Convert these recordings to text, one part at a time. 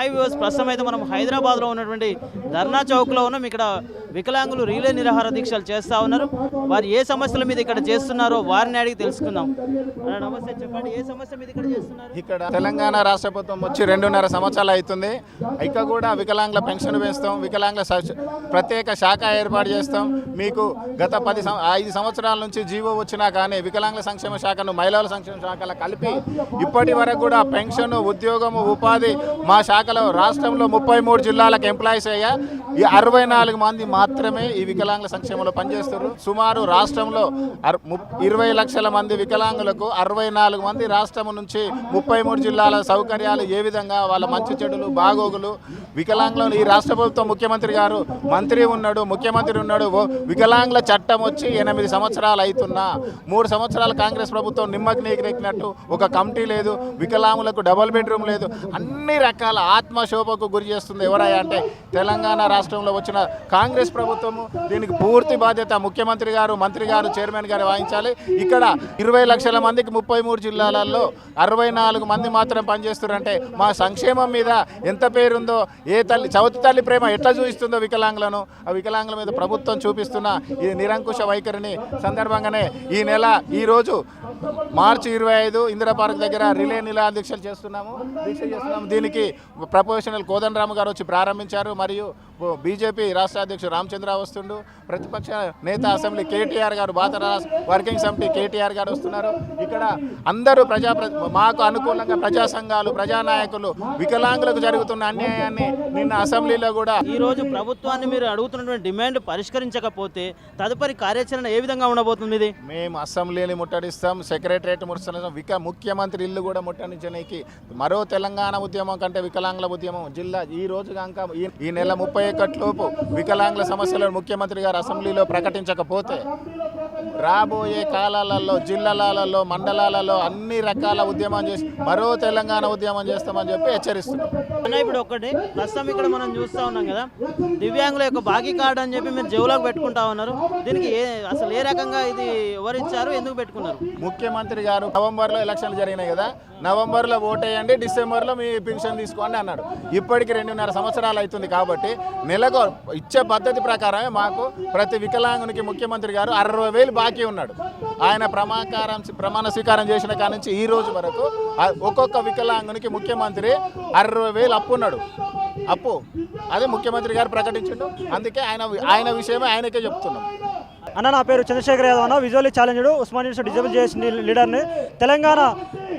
Hi viewers, ప్రస్తుతం అయితే మనం హైదరాబాద్లో ఉన్నటువంటి ధర్నా చౌక్లో ఉన్నాం. ఇక్కడ వికలాంగులు రీలే నిరాహార దీక్షలు చేస్తూ ఉన్నారు. వారు ఏ సమస్యల మీద ఇక్కడ చేస్తున్నారో వారిని అడిగి తెలుసుకుందాం. నమస్తే, చెప్పండి, ఏ సమస్య మీద ఇక్కడ చేస్తున్నారు? ఇక్కడ తెలంగాణ రాష్ట్ర ప్రభుత్వం వచ్చి 2.5 సంవత్సరాలు అవుతుంది. ఇక కూడా వికలాంగుల పెన్షన్ పెంచుతాం, వికలాంగుల ప్రత్యేక శాఖ ఏర్పాటు చేస్తాం. మీకు గత 5 సంవత్సరాల నుంచి జీవో వచ్చినా కానీ వికలాంగుల సంక్షేమ శాఖను మహిళల సంక్షేమ శాఖలో కలిపి ఇప్పటి వరకు కూడా పెన్షన్, ఉద్యోగము, ఉపాధి మా శాఖలో రాష్ట్రంలో 33 జిల్లాలకు ఎంప్లాయీస్ అయ్యా. ఈ 64 మంది మాత్రమే ఈ వికలాంగుల సంక్షేమంలో పనిచేస్తారు. సుమారు రాష్ట్రంలో 20 లక్షల మంది వికలాంగులకు 64 మంది రాష్ట్రం నుంచి 33 జిల్లాల సౌకర్యాలు ఏ విధంగా వాళ్ళ మంచి చెడులు బాగోగులు వికలాంగులను ఈ రాష్ట్ర ప్రభుత్వం ముఖ్యమంత్రి గారు ముఖ్యమంత్రి ఉన్నాడు. వికలాంగుల చట్టం వచ్చి 8 సంవత్సరాలు అవుతున్నా 3 సంవత్సరాలు కాంగ్రెస్ ప్రభుత్వం నిమ్మకినెక్కినట్టు ఒక కమిటీ లేదు, వికలాంగులకు డబుల్ బెడ్రూమ్ లేదు, అన్ని రకాల ఆత్మశోభకు గురి చేస్తుంది. ఎవరయ్యా అంటే తెలంగాణ రాష్ట్రంలో వచ్చిన కాంగ్రెస్ ప్రభుత్వము. దీనికి పూర్తి బాధ్యత ముఖ్యమంత్రి గారు, మంత్రి గారు, చైర్మన్ గారు వహించాలి. ఇక్కడ 20 లక్షల మందికి 33 జిల్లాలలో 64 మంది మాత్రం పనిచేస్తున్నారంటే మా సంక్షేమం మీద ఎంత పేరుందో, ఏ తల్లి చవితి తల్లి ప్రేమ ఎట్లా చూపిస్తుందో వికలాంగులను, ఆ వికలాంగుల మీద ప్రభుత్వం చూపిస్తున్న ఈ నిరంకుశ వైఖరిని సందర్భంగానే ఈరోజు మార్చి 25 ఇందిరా పార్క్ దగ్గర రిలే నిరాహార దీక్ష చేస్తున్నాము. దీనికి ప్రొఫెషనల్ కోదండరామ్ గారు వచ్చి ప్రారంభించారు. మరియు బీజేపీ రాష్ట్ర అధ్యక్షుడు రామచంద్ర వస్తుండు, ప్రతిపక్ష నేత అసెంబ్లీ కేటీఆర్ గారు, భారత వర్కింగ్ కమిటీ కేటీఆర్ గారు వస్తున్నారు. ఇక్కడ అందరూ మాకు అనుకూలంగా ప్రజా సంఘాలు, ప్రజానాయకులు వికలాంగులకు జరుగుతున్న అన్యాయాన్ని నిన్న అసెంబ్లీలో కూడా ఈరోజు ప్రభుత్వాన్ని మీరు అడుగుతున్నటువంటి డిమాండ్ పరిష్కరించకపోతే తదుపరి కార్యాచరణ ఏ విధంగా ఉండబోతుంది? ఇది మేము అసెంబ్లీని ముట్టడిస్తాం, సెక్రటరేట్ ముట్టడిస్తాం, ముఖ్యమంత్రి ఇల్లు కూడా ముట్టడించడానికి మరో తెలంగాణ ఉద్యమం కంటే వికలాంగుల ఉద్యమం జిల్లా ఈ రోజు కనుక ఈ నెల 31 లోపు వికలాంగుల సమస్యలను ముఖ్యమంత్రి గారు అసెంబ్లీలో ప్రకటించకపోతే రాబోయే కాలాలలో జిల్లాలలో మండలాలలో అన్ని రకాల ఉద్యమం చేసి మరో తెలంగాణ ఉద్యమం చేస్తామని చెప్పి హెచ్చరిస్తున్నాం. ఇప్పుడు ఒకటి ప్రస్తుతం ఇక్కడ మనం చూస్తూ ఉన్నాం కదా, దివ్యాంగుల యొక్క బాకీ కార్డు అని చెప్పి మీరు జేబులోకి పెట్టుకుంటా ఉన్నారు. దీనికి అసలు ఏ రకంగా ఇది ఎవరిచ్చారు, ఎందుకు పెట్టుకున్నారు? ముఖ్యమంత్రి గారు నవంబర్లో ఎలక్షన్లు జరిగినాయి కదా, నవంబర్లో ఓటేయండి, డిసెంబర్లో మీ పెన్షన్ తీసుకోండి అన్నాడు. ఇప్పటికి 2.5 సంవత్సరాలు అవుతుంది. కాబట్టి నెలకు ఇచ్చే పద్ధతి ప్రకారమే మాకు ప్రతి వికలాంగునికి ముఖ్యమంత్రి గారు 60,000 బాకీ ఉన్నాడు. ఆయన ప్రమాణ స్వీకారం చేసిన కాడ నుంచి ఈ రోజు వరకు ఒక్కొక్క వికలాంగునికి ముఖ్యమంత్రి 60,000 అప్పు ఉన్నాడు. అప్పు అదే ముఖ్యమంత్రి గారు ప్రకటించిండు. అందుకే ఆయన విషయమే ఆయనకే చెప్తున్నాం. అన్న, నా పేరు చంద్రశేఖర్ యాదవ్ అన్న, visually challenged Osman university disable JAC లీడర్ని. తెలంగాణ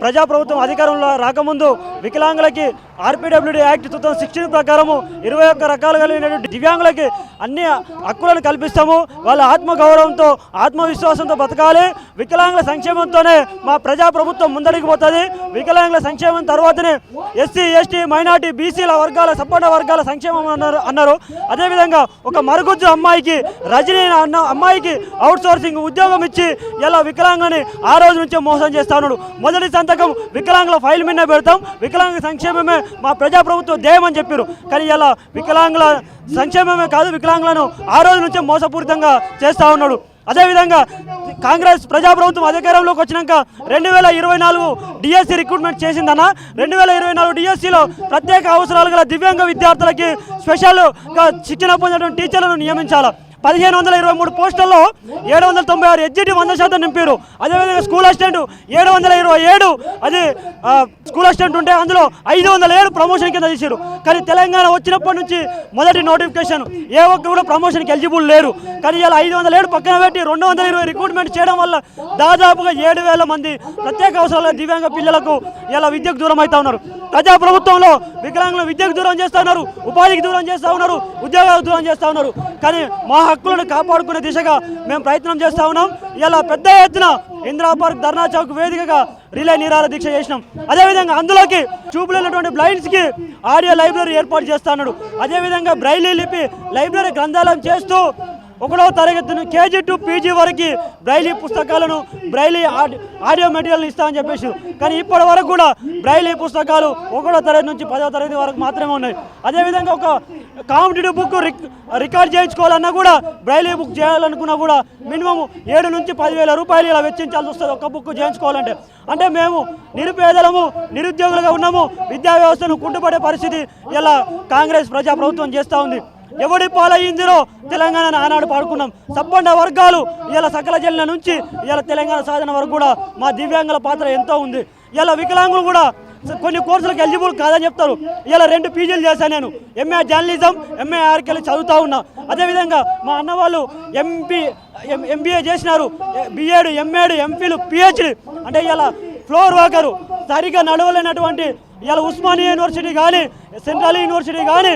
ప్రజాప్రభుత్వం అధికారంలో రాకముందు వికలాంగులకి ఆర్పీడబ్ల్యూడీ యాక్ట్ 2016 ప్రకారము 21 రకాలు కలిగినటువంటి దివ్యాంగులకి అన్ని హక్కులను కల్పిస్తాము. వాళ్ళ ఆత్మగౌరవంతో, ఆత్మవిశ్వాసంతో బతకాలి. వికలాంగుల సంక్షేమంతోనే మా ప్రజాప్రభుత్వం ముందడికి పోతుంది. వికలాంగుల సంక్షేమం తర్వాతనే ఎస్సీ, ఎస్టీ, మైనార్టీ, బీసీల వర్గాల, సంపన్న వర్గాల సంక్షేమం అన్నారు. అదేవిధంగా ఒక మరుగుజ్జు అమ్మాయికి, రజనీ అన్న అమ్మాయికి అవుట్ సోర్సింగ్ ఉద్యోగం ఇచ్చి ఇలా వికలాంగుని ఆ రోజు నుంచే మోసం చేస్తా ఉన్నాడు. మొదటి సంతకం వికలాంగుల ఫైల్ మీద పెడతాం, వికలాంగ సంక్షేమమే మా ప్రజాప్రభుత్వం ధ్యేయం అని చెప్పారు. కానీ ఇలా వికలాంగుల సంక్షేమమే కాదు, వికలాంగులను ఆ రోజు నుంచే మోసపూరితంగా చేస్తూ ఉన్నాడు. అదేవిధంగా కాంగ్రెస్ ప్రజాప్రభుత్వం అధికారంలోకి వచ్చినాక 2024 డిఎస్సి రిక్రూట్మెంట్ చేసిందన్న. 2024 డిఎస్సిలో ప్రత్యేక అవసరాలు గల దివ్యాంగ విద్యార్థులకి స్పెషల్గా శిక్షణ పొందినటువంటి టీచర్లను నియమించాలి. 1523 పోస్టుల్లో 796 ఎగ్జిట్ 100% నింపారు. అదేవిధంగా స్కూల్ అసిస్టెంట్ 727, అది స్కూల్ అసిస్టెంట్ ఉంటే అందులో 507 ప్రమోషన్ కింద తీశారు. కానీ తెలంగాణ వచ్చినప్పటి నుంచి మొదటి నోటిఫికేషన్ ఏ ఒక్కరు కూడా ప్రమోషన్కి ఎలిజిబుల్ లేరు. కానీ ఇలా 507 పక్కన పెట్టి 220 రిక్రూట్మెంట్ చేయడం వల్ల దాదాపుగా 7,000 మంది ప్రత్యేక అవసరాల దివ్యాంగ పిల్లలకు ఇలా విద్యకు దూరం అవుతా ఉన్నారు. ప్రజాప్రభుత్వంలో వికలాంగులు విద్యకు దూరం చేస్తూ ఉన్నారు, ఉపాధికి దూరం చేస్తూ ఉన్నారు, ఉద్యోగాలకు దూరం చేస్తూ ఉన్నారు. కానీ మా హక్కులను కాపాడుకునే దిశగా మేము ప్రయత్నం చేస్తూ ఉన్నాం. ఇలా పెద్ద ఎత్తున ఇందిరా పార్క్ ధర్నా చౌక్ వేదికగా రిలే నిరాహార దీక్ష చేసినాం. అదేవిధంగా అందులోకి చూపులేనటువంటి బ్లైండ్స్కి ఆడియో లైబ్రరీ ఏర్పాటు చేస్తా ఉన్నాడు. అదేవిధంగా బ్రైలీ లిపి లైబ్రరీ గ్రంథాలయం చేస్తూ ఒకటో తరగతి కేజీ టు పీజీ వరకు బ్రైలీ పుస్తకాలను బ్రైలీ ఆడియో మెటీరియల్ ఇస్తామని చెప్పేసి, కానీ ఇప్పటి వరకు కూడా బ్రైలీ పుస్తకాలు ఒకటో తరగతి నుంచి 10వ తరగతి వరకు మాత్రమే ఉన్నాయి. అదేవిధంగా ఒక కాంపిటేటివ్ బుక్ రికార్డ్ చేయించుకోవాలన్నా కూడా బ్రైలీ బుక్ చేయాలనుకున్నా కూడా మినిమం 7 నుంచి 10,000 రూపాయలు ఇలా వెచ్చించాల్సి వస్తుంది ఒక బుక్ చేయించుకోవాలంటే. అంటే మేము నిరుపేదలము, నిరుద్యోగులుగా ఉన్నాము, విద్యా వ్యవస్థను కుంటుపడే పరిస్థితి ఇలా కాంగ్రెస్ ప్రజాప్రభుత్వం చేస్తూ ఉంది. ఎవడి పాలయ్యిందిరో తెలంగాణ ఆనాడు పాడుకున్నాం. సబ్బండ వర్గాలు ఇలా సకల జిల్లా నుంచి ఇలా తెలంగాణ సాధన వరకు కూడా మా దివ్యాంగుల పాత్ర ఎంతో ఉంది. ఇలా వికలాంగులు కూడా కొన్ని కోర్సులకు ఎలిజిబుల్ కాదని చెప్తారు. ఇలా 2 పీజీలు చేశాను నేను, ఎంఏ జర్నలిజం, ఎంఏ ఆర్కెళ్ళి చదువుతూ ఉన్నా. అదేవిధంగా మా అన్న వాళ్ళు ఎంబీఏ చేసినారు, బిఎడ్, ఎంఏడ్, ఎంఫిల్, పిహెచ్డి. అంటే ఇలా ఫ్లోర్ వర్కరు సరిగ్గా నడవలేనటువంటి ఇలా ఉస్మానియా యూనివర్సిటీ కానీ, సెంట్రల్ యూనివర్సిటీ కానీ,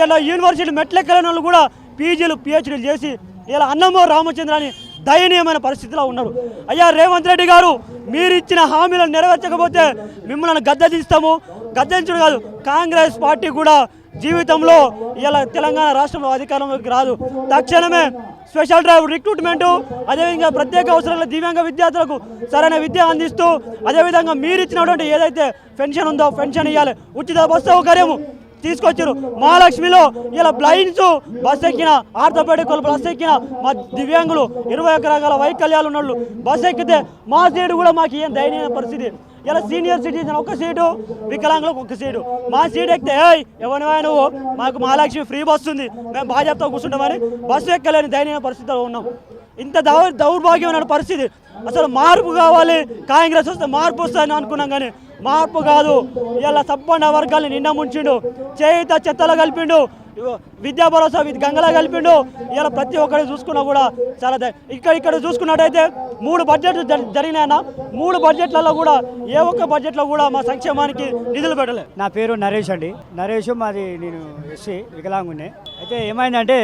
ఇలా యూనివర్సిటీ మెట్లెక్కలేని వాళ్ళు కూడా పీజీలు, పిహెచ్డీలు చేసి ఇలా అన్నమో రామచంద్రాన్ని దయనీయమైన పరిస్థితిలో ఉన్నారు. అయ్యా రేవంత్ రెడ్డి గారు, మీరు ఇచ్చిన హామీలను నెరవేర్చకపోతే మిమ్మల్ని గద్దెదిస్తాము. గద్దెదించడం కాదు, కాంగ్రెస్ పార్టీ కూడా జీవితంలో ఇలా తెలంగాణ రాష్ట్రంలో అధికారంలోకి రాదు. తక్షణమే స్పెషల్ డ్రైవ్ రిక్రూట్మెంటు, అదేవిధంగా ప్రత్యేక అవసరాల దివ్యాంగ విద్యార్థులకు సరైన విద్య అందిస్తూ, అదేవిధంగా మీరు ఇచ్చినటువంటి ఏదైతే పెన్షన్ ఉందో పెన్షన్ ఇవ్వాలి. ఉచిత బస్సు సౌకర్యము తీసుకొచ్చారు. మహాలక్ష్మిలో ఇలా బ్లైండ్స్ బస్ ఎక్కిన, ఆర్థోపెడిక్ బస్ ఎక్కిన మా దివ్యాంగులు 21 రకాల వైకల్యాలు ఉన్నోళ్ళు బస్ ఎక్కితే మా సీటు కూడా మాకు ఏం దయనీయ పరిస్థితి. ఇలా సీనియర్ సిటిజన్ 1 సీటు, వికలాంగులకు 1 సీటు. మా సీట్ ఎక్కితే ఎవరివా నువ్వు, మాకు మహాలక్ష్మి ఫ్రీ బస్సు ఉంది, మేము బాధ్యతతో కూర్చుంటామని బస్సు ఎక్కలేని దయనీయ పరిస్థితిలో ఉన్నాం. ఇంత దౌర్భాగ్యమైన పరిస్థితి. అసలు మార్పు కావాలి, కాంగ్రెస్ వస్తే మార్పు వస్తుందని అనుకున్నాం, కానీ మార్పు కాదు. ఇలా సబ్బండ వర్గాన్ని నిండా ముంచిండు, చేయిత చెత్తలో కలిపిండు, విద్యా భరోసా గంగలా కలిపిండు. ఇలా ప్రతి ఒక్కరి చూసుకున్నా కూడా చాలా ఇక్కడ చూసుకున్నట్టయితే 3 బడ్జెట్లు జరిగినాయన్న. 3 బడ్జెట్లలో కూడా ఏ ఒక్క బడ్జెట్లో కూడా మా సంక్షేమానికి నిధులు పెట్టలేదు. నా పేరు నరేష్ అండి. నరేష్, మాది నేను ఎస్సీ వికలాంగునే. అయితే ఏమైందంటే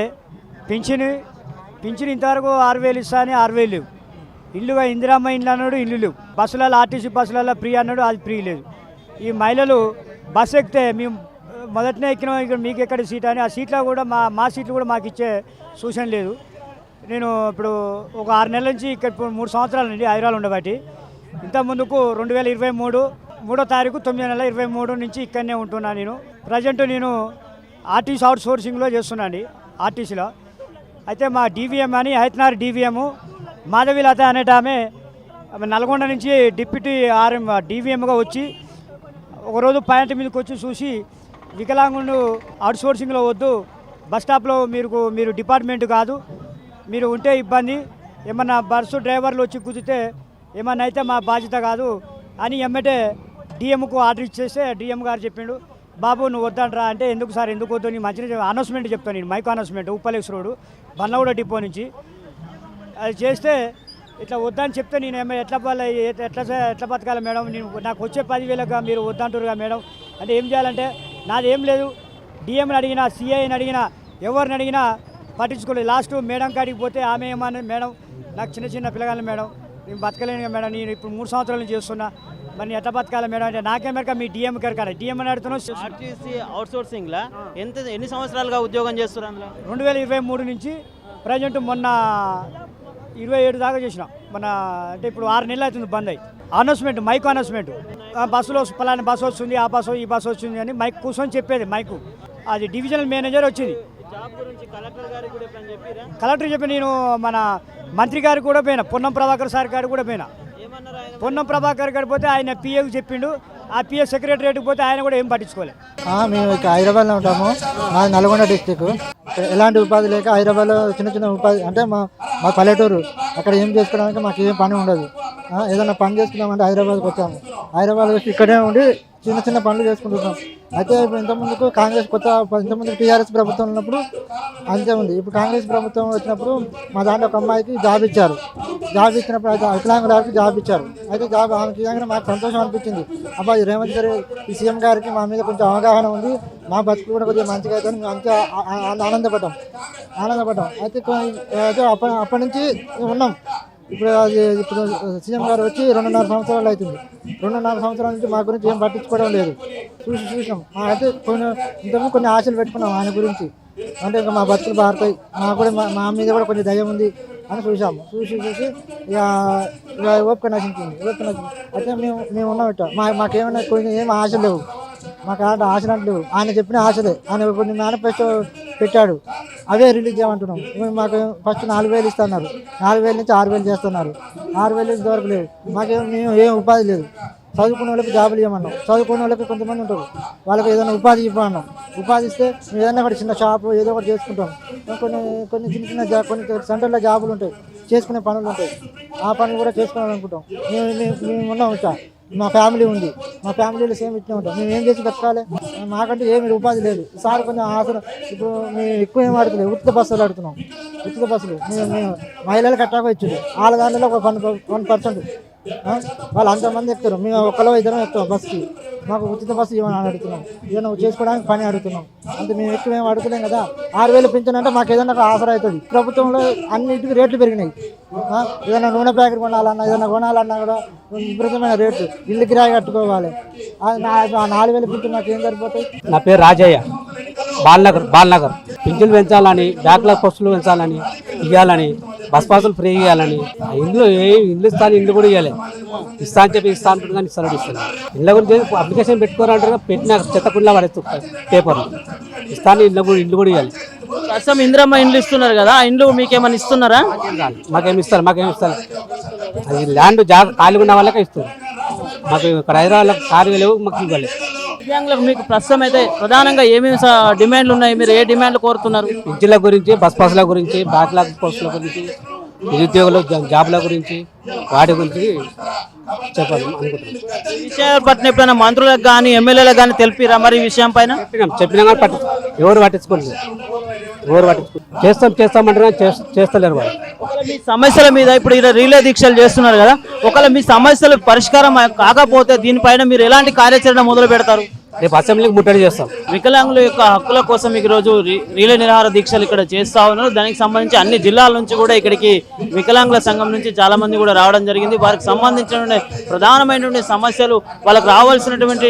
పింఛను ఇంతవరకు 6,000 ఇస్తా అని 6,000 లేవు. ఇల్లుగా ఇందిరమ్మ ఇండ్లు అన్నాడు, ఇల్లు లేవు. బస్సులలో ఆర్టీసీ బస్సులలో ఫ్రీ అన్నాడు, అది ఫ్రీ లేదు. ఈ మహిళలు బస్సు ఎక్కితే మేము మొదటనే ఎక్కినాం, ఇక్కడ మీకు ఎక్కడ సీట్ అని, ఆ సీట్లో కూడా మా సీట్లు కూడా మాకు ఇచ్చే సూచన లేదు. నేను ఇప్పుడు ఒక 6 నెలల నుంచి ఇక్కడ 3 సంవత్సరాల నుండి హైదరాబాద్ ఉండబట్టి, ఇంత ముందుకు 2023 3వ తారీఖు 9వ నెల 23 నుంచి ఇక్కడనే ఉంటున్నాను. నేను ప్రజెంట్ నేను ఆర్టీసీ అవుట్ సోర్సింగ్లో చేస్తున్నాను ఆర్టీసీలో. అయితే మా డీవీఎం అని హైతనార్ డీవీఎం మాధవీలత అనేట ఆమె నల్గొండ నుంచి డిప్యూటీ ఆర్ఎం డీవీఎంగా వచ్చి ఒకరోజు పాయింట్ మీదకి వచ్చి చూసి, వికలాంగులను అవుట్ సోర్సింగ్లో వద్దు, బస్ స్టాప్లో మీరు డిపార్ట్మెంట్ కాదు, మీరు ఉంటే ఇబ్బంది, ఏమన్నా బస్సు డ్రైవర్లు వచ్చి కూర్చుతే ఏమన్నా అయితే మా బాధ్యత కాదు అని ఎమ్మటే డిఎంకు ఆర్డర్ ఇచ్చేస్తే డిఎం గారు చెప్పిండు, బాబు నువ్వు వద్దంటరా అంటే, ఎందుకు సార్ ఎందుకు వద్దు, నీ మంచిగా అనౌన్స్మెంట్ చెప్తాను నేను, మైక్ అనౌన్స్మెంట్ ఉప్పలేక్స్ రోడ్డు బన్నగూడ డిపో నుంచి అది చేస్తే ఇట్లా వద్దని చెప్తే నేను ఏమో ఎట్లా బతకాలి మేడం, నేను నాకు వచ్చే 10,000గా మీరు వద్దంటారుగా మేడం అంటే ఏం చేయాలంటే, నాది ఏం లేదు, డిఎంని అడిగినా, సిఐని అడిగినా, ఎవరిని అడిగినా పట్టించుకోలేదు. లాస్ట్ మేడం కాడికి పోతే ఆమె ఏమన్నా, మేడం నాకు చిన్న పిల్లగాలి మేడం, నేను బతకలేను మేడం, నేను ఇప్పుడు 3 సంవత్సరాల నుంచి చేస్తున్నా, మరి ఎట్లా బతకాలి మేడం అంటే, నాకేమేరక మీ డిఎం గారు కదా, డిఎం అని అడుగుతున్నావు. ఆర్టీసీ అవుట్ సోర్సింగ్లా ఎన్ని సంవత్సరాలుగా ఉద్యోగం చేస్తున్నారు? 2023 నుంచి ప్రజెంట్ మొన్న 27 దాకా చేసినాం. మన అంటే ఇప్పుడు 6 నెలలు అవుతుంది బంద్ అయ్యి. అనౌన్స్మెంట్, మైక్ అనౌన్స్మెంట్, బస్సులో పలానా బస్సు వస్తుంది, ఆ బస్సు ఈ బస్సు వచ్చింది అని మైక్ కూర్చొని చెప్పేది. మైకు అది డివిజనల్ మేనేజర్ వచ్చింది, కలెక్టర్ చెప్పి, నేను మన మంత్రి గారికి కూడా పోయినా, పొన్నం ప్రభాకర్ సార్ గారికి కూడా పోయినా. పొన్నం ప్రభాకర్ గారికి పోతే ఆయన పిఏకి చెప్పిండు, ఆ పిఏ సెక్రటరియట్కి పోతే ఆయన కూడా ఏం పట్టించుకోలేదు. మేము ఇక్కడ హైదరాబాద్లో ఉంటాము, మాది నల్గొండ డిస్టిక్. ఎలాంటి ఉపాధి లేక హైదరాబాద్లో చిన్న ఉపాధి అంటే మా పల్లెటూరు, అక్కడ ఏం చేసుకోవడానికి మాకు ఏం పని ఉండదు. ఏదైనా పని చేసుకుందామంటే హైదరాబాద్కి వచ్చాము. హైదరాబాద్ వచ్చి ఇక్కడే ఉండి చిన్న పనులు చేసుకుంటున్నాం. అయితే ఇప్పుడు ఇంతకుముందుకు ఇంతకుముందు టీఆర్ఎస్ ప్రభుత్వం ఉన్నప్పుడు అంతే ఉంది. ఇప్పుడు కాంగ్రెస్ ప్రభుత్వం వచ్చినప్పుడు మా దాంట్లో ఒక అమ్మాయికి జాబ్ ఇచ్చారు. జాబ్ ఇచ్చినప్పుడు అయితే వికలాంగులకు జాబ్ ఇచ్చారు. అయితే జాబ్ ఆమెకి ఇవ్వగానే మాకు సంతోషం అనిపించింది. అబ్బాయి రేవంత్ గారు, ఈ సీఎం గారికి మా మీద కొంచెం అవగాహన ఉంది, మా బతుకు కూడా కొద్దిగా మంచిగా అవుతుంది, మేము అంతే ఆనందపడ్డాం. అయితే అప్పటి నుంచి ఉన్నాం. ఇప్పుడు సీఎం గారు వచ్చి 2.5 సంవత్సరాలు అవుతుంది. 2.5 సంవత్సరాల నుంచి మా గురించి ఏం పట్టించుకోవడం లేదు. చూసినాం. అయితే ఇంతకుముందు కొన్ని ఆశలు పెట్టుకున్నాం ఆయన గురించి. అంటే ఇంకా మా బతుకులు బారుతాయి, మాకు కూడా మా మీద కూడా కొంచెం దయ ఉంది అని చూసాము. చూసి ఇక ఓపిక నశించింది. అయితే మేము ఉన్నాం ఇట్లా మాకేమైనా కొన్ని ఏం ఆశ లేవు, మాకు అలాంటి ఆశలు అంటే లేవు. ఆయన చెప్పిన ఆశలే, ఆయన కొన్ని మేనిఫెస్టో పెట్టాడు, అవే రిలీజ్ చేయమంటున్నాం. మాకు ఫస్ట్ 4,000 ఇస్తున్నారు, 4,000 నుంచి 6,000 చేస్తున్నారు. 6,000 ఇంతవరకు లేవు. మేము ఏం ఉపాధి లేదు. చదువుకున్న వాళ్ళకి జాబులు ఇవ్వమన్నాం. చదువుకున్న వాళ్ళకి కొంతమంది ఉంటారు, వాళ్ళకి ఏదైనా ఉపాధి ఇవ్వమన్నాం. ఉపాధి ఇస్తే మేము ఏదైనా ఒకటి చిన్న షాపు ఏదో ఒకటి చేసుకుంటాం. కొన్ని చిన్న కొన్ని సెంటర్లో జాబులు ఉంటాయి, చేసుకునే పనులు ఉంటాయి, ఆ పనులు కూడా చేసుకోవాలనుకుంటాం. మేము ఉన్నాం ఇట్లా, మా ఫ్యామిలీ ఉంది, మా ఫ్యామిలీలో సేమ్ ఇట్లా ఉంటాం. మేము ఏం చేసి బతకాలి, మాకంటే ఏమి ఉపాధి లేదు. సార్ కొంచెం ఆసన ఇప్పుడు మేము ఎక్కువ ఏం ఆడుతున్నాం, ఉచిత బస్సులు ఆడుతున్నాం. ఉచిత బస్సులు మేము మహిళలకు అట్టాగా ఇచ్చింది, వాళ్ళ దాంట్లో ఒక 1%. వాళ్ళు అంతమంది ఎక్కుతారు, మేము ఒక్కలో ఇద్దరం ఎక్కుతాం బస్కి. మాకు ఉచిత బస్సు ఇవ్వని అడుగుతున్నాం, ఏదైనా చేసుకోవడానికి పని అడుగుతున్నాం. అంతే, మేము ఎక్కువ ఏం అడుగుతున్నాం కదా. 6,000 పెంచానంటే అంటే మాకు ఏదైనా ఆసరా అవుతుంది. ప్రభుత్వంలో అన్నింటికి రేట్లు పెరిగినాయి. ఏదైనా నూనె ప్యాకెట్ కొనాలన్నా ఏదైనా కొనాలన్నా కూడా విపరీతమైన రేట్లు. ఇల్లు కిరాయి కట్టుకోవాలి. 4,000 పెంచి మాకు ఏం సరిపోతాయి. నా పేరు రాజయ్య, బాలనగర్. పింఛన్లు పెంచాలని, బ్యాక్లాగ్ పోస్టులు పెంచాలని, ఇవ్వాలని, బస్ పాసులు ఫ్రీ ఇవ్వాలని. ఇండ్లు ఇల్లు కూడా ఇవ్వాలి. ఇస్తా అని చెప్పి ఇస్తా అంటుంది కానీ ఇస్తాను ఇళ్ళ గురించి అప్లికేషన్ పెట్టుకోరంటారు, పెట్టిన చెత్తకుండా పడేస్తారు పేపర్లు. ఇస్తాను ఇల్లు కూడా ఇవ్వాలి. ప్రస్తుతం ఇందిరమ్మ ఇండ్లు ఇస్తున్నారు కదా, ఆ ఇండ్లు మీకేమైనా ఇస్తున్నారా? మాకేమి ఇస్తారు అది ల్యాండ్ ఖాళీ ఉన్న వాళ్ళకే ఇస్తారు. మాకు ఇక్కడ హైదరాబాద్లో ఖాళీ లేవు, మాకు ఇవ్వాలి. దివ్యాంగులకు మీకు ప్రస్తుతం అయితే ప్రధానంగా ఏమేమి డిమాండ్లు ఉన్నాయి, మీరు ఏ డిమాండ్లు కోరుతున్నారు? పింఛన్ల గురించి, బస్ పాసుల గురించి, బ్యాక్లాగ్ పోస్టుల గురించి, నిరుద్యోగుల జాబ్ల గురించి, వాటి గురించి చెప్పాలి అనుకుంటున్నాం. ఈ విషయాల పట్ల ఎప్పుడైనా మంత్రులకు కానీ ఎమ్మెల్యేలకు కానీ తెలిపిరా మరి ఈ విషయం పైన? చెప్పినా కానీ ఎవరు పట్టించుకోలేదు. చేస్తామంటే చేస్తలేరు వాళ్ళు. ఒకవేళ మీ సమస్యల మీద ఇప్పుడు ఇలా రీలే దీక్షలు చేస్తున్నారు కదా, ఒకవేళ మీ సమస్యలు పరిష్కారం కాకపోతే దీనిపైన మీరు ఎలాంటి కార్యాచరణ మొదలు పెడతారు? రేపు అసెంబ్లీకి ముట్టడి చేస్తాం. వికలాంగుల యొక్క హక్కుల కోసం ఈ రోజు రీలే నిరాహార దీక్షలు ఇక్కడ చేస్తా ఉన్నారు. దానికి సంబంధించి అన్ని జిల్లాల నుంచి కూడా ఇక్కడికి వికలాంగుల సంఘం నుంచి చాలా మంది కూడా రావడం జరిగింది. వారికి సంబంధించిన ప్రధానమైనటువంటి సమస్యలు, వాళ్ళకి రావాల్సినటువంటి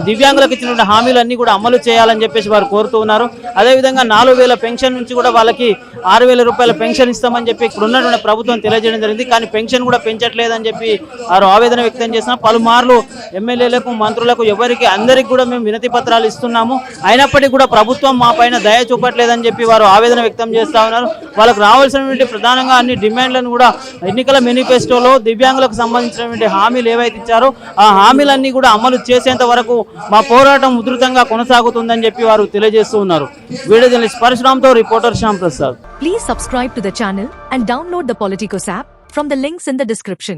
దివ్యాంగులకు ఇచ్చినటువంటి హామీలన్నీ కూడా అమలు చేయాలని చెప్పేసి వారు కోరుతూ ఉన్నారు. అదేవిధంగా 4,000 పెన్షన్ నుంచి కూడా వాళ్ళకి 6,000 రూపాయల పెన్షన్ ఇస్తామని చెప్పి ఇక్కడ ఉన్నటువంటి ప్రభుత్వం తెలియజేయడం జరిగింది. కానీ పెన్షన్ కూడా పెంచట్లేదని చెప్పి వారు ఆవేదన వ్యక్తం చేసిన పలుమార్లు ఎమ్మెల్యేలకు, మంత్రులకు, ఎవరికి అందరికీ కూడా మేము వినతి పత్రాలు ఇస్తున్నాము, అయినప్పటికీ కూడా ప్రభుత్వం మా పైన దయ చూపట్లేదని చెప్పి వారు ఆవేదన వ్యక్తం చేస్తూ ఉన్నారు. వాళ్ళకు రావాల్సినటువంటి ప్రధానంగా అన్ని డిమాండ్లను కూడా ఎన్నికల మేనిఫెస్టోలో దివ్యాంగులకు సంబంధించినటువంటి హామీలు ఏవైతే ఇచ్చారో ఆ హామీలన్నీ కూడా అమలు చేసేంత వరకు మా పోరాటం ఉధృతంగా కొనసాగుతుందని చెప్పి వారు తెలియజేస్తూ ఉన్నారు. వీడియో జర్నలిస్ట్ పరశురామ్తో reporter Shyam Prasad. Please subscribe to the channel and download the Politicos app from the links in the description.